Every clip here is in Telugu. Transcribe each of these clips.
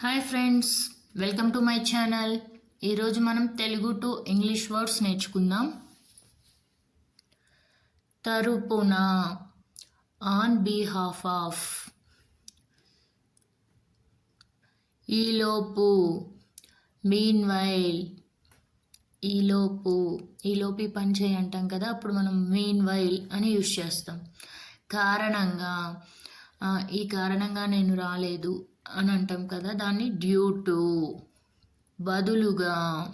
Hi friends, welcome to my channel. ఈరోజు మనం తెలుగు టు ఇంగ్లీష్ వర్డ్స్ నేర్చుకుందాం. తరపున, ఆన్ బిహాఫ్ ఆఫ్. ఈలోపు, మీన్ వైల్. ఈలోపు పని చేయి అంటాం కదా, అప్పుడు మనం మీన్ వైల్ అని యూజ్ చేస్తాం. కారణంగా, ఈ కారణంగా నేను రాలేదు అని అంటాం కదా, దాన్ని డ్యూ టు. బదులుగా,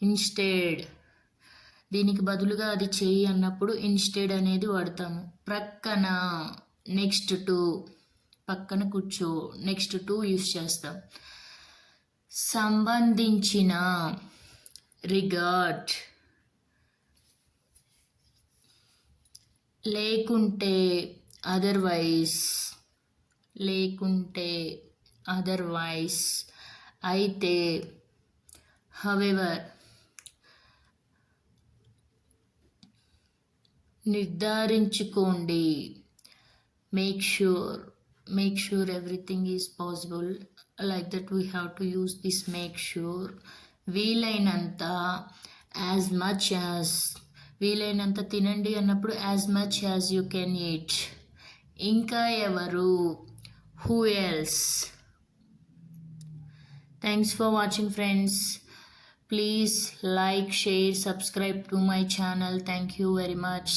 ఇన్స్టెడ్. దీనికి బదులుగా అది చెయ్యి అన్నప్పుడు ఇన్స్టెడ్ అనేది వాడతాము. ప్రక్కన, నెక్స్ట్ టు. పక్కన కూర్చో, నెక్స్ట్ టు యూస్ చేస్తాం. సంబంధించిన, రిగార్డ్. లేకుంటే, అదర్వైజ్. అయితే, హవెవర్. నిర్ధారించుకోండి, make sure everything is possible. Like that we have to use this make sure. వీలైనంత, as much as. వీలైనంత తినండి అన్నప్పుడు as much as you can eat. ఇంకా ఎవరు, who else. Thanks for watching, friends. Please like, share, subscribe to my channel. Thank you very much.